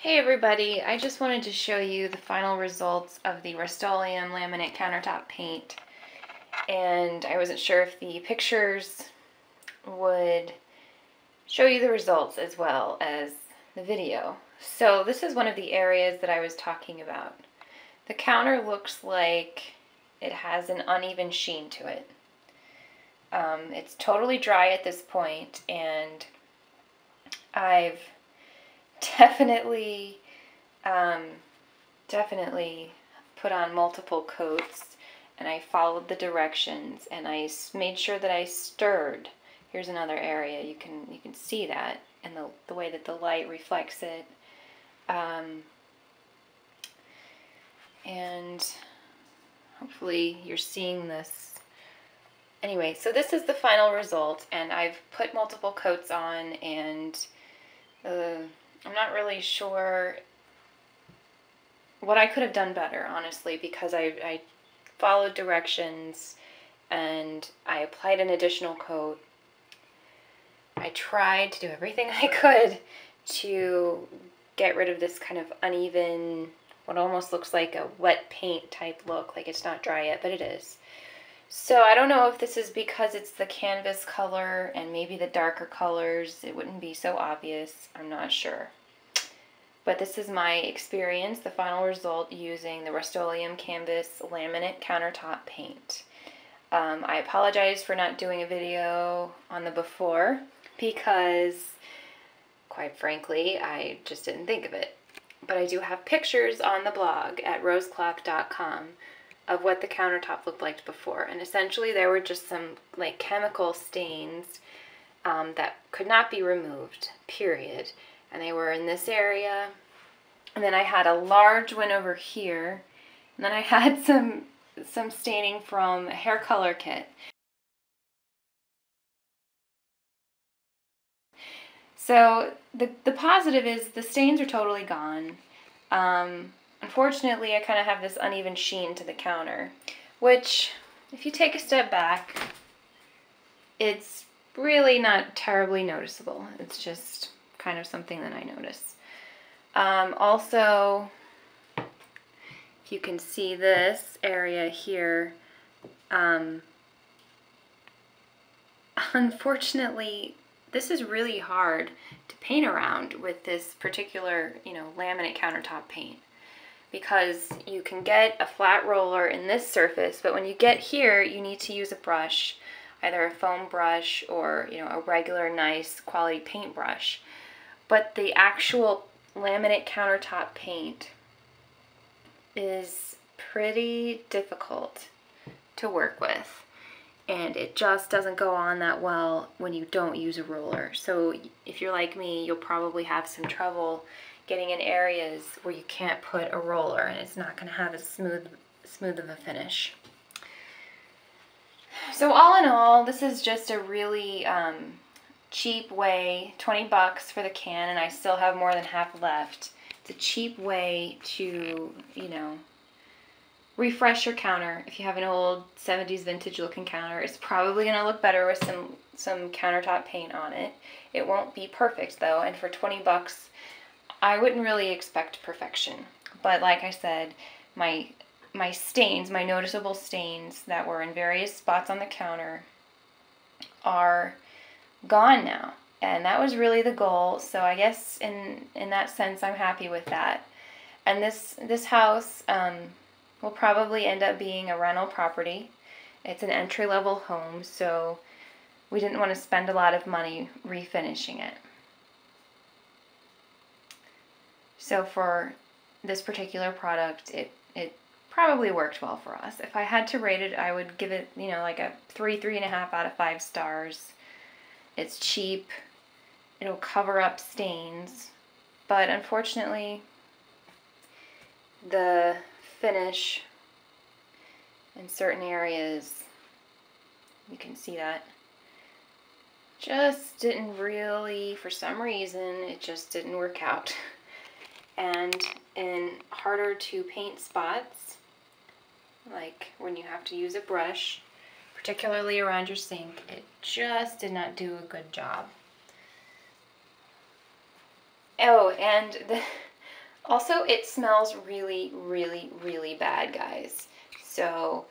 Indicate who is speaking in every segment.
Speaker 1: Hey everybody, I just wanted to show you the final results of the Rustoleum laminate countertop paint, and I wasn't sure if the pictures would show you the results as well as the video. So this is one of the areas that I was talking about. The counter looks like it has an uneven sheen to it. It's totally dry at this point, and I've definitely put on multiple coats, and I followed the directions, and I made sure that I stirred. Here's another area you can see that, and the way that the light reflects it, and hopefully you're seeing this. Anyway, so this is the final result, and I've put multiple coats on, and I'm not really sure what I could have done better, honestly, because I followed directions and I applied an additional coat. I tried to do everything I could to get rid of this kind of uneven, what almost looks like a wet paint type look, like it's not dry yet, but it is. So I don't know if this is because it's the canvas color and maybe the darker colors, it wouldn't be so obvious. I'm not sure. But this is my experience, the final result using the Rustoleum Canvas Laminate Countertop Paint. I apologize for not doing a video on the before because, quite frankly, I just didn't think of it. But I do have pictures on the blog at roseclock.com of what the countertop looked like before, and essentially there were just some like chemical stains that could not be removed, period, and they were in this area, and then I had a large one over here, and then I had some staining from a hair color kit. So the positive is the stains are totally gone. Unfortunately, I kind of have this uneven sheen to the counter, which, if you take a step back, it's really not terribly noticeable. It's just kind of something that I notice. Also, if you can see this area here, unfortunately, this is really hard to paint around with this particular, laminate countertop paint, because you can get a flat roller in this surface, but when you get here, you need to use a brush, either a foam brush or, a regular nice quality paint brush. But the actual laminate countertop paint is pretty difficult to work with, and it just doesn't go on that well when you don't use a roller. So if you're like me, you'll probably have some trouble getting in areas where you can't put a roller, and it's not going to have as smooth of a finish. So all in all, this is just a really cheap way, 20 bucks for the can, and I still have more than half left. It's a cheap way to, refresh your counter. If you have an old 70s vintage looking counter, it's probably going to look better with some countertop paint on it. It won't be perfect though, and for 20 bucks, I wouldn't really expect perfection. But like I said, my stains, my noticeable stains that were in various spots on the counter are gone now. And that was really the goal. So I guess in that sense, I'm happy with that. And this house will probably end up being a rental property. It's an entry-level home, so we didn't want to spend a lot of money refinishing it. So for this particular product, it probably worked well for us. If I had to rate it, I would give it, like a 3.5 out of 5 stars. It's cheap. It'll cover up stains, but unfortunately, the finish in certain areas, you can see that, just didn't really, for some reason, it just didn't work out. And in harder to paint spots, like when you have to use a brush, particularly around your sink, it just did not do a good job. Oh, and Also, it smells really, really, really bad, guys. So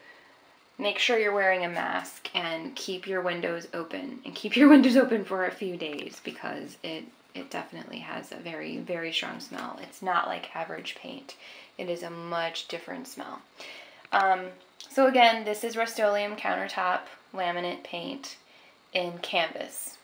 Speaker 1: make sure you're wearing a mask and keep your windows open. And keep your windows open for a few days because it definitely has a very, very strong smell. It's not like average paint. It is a much different smell. So again, this is Rustoleum Countertop laminate paint in canvas.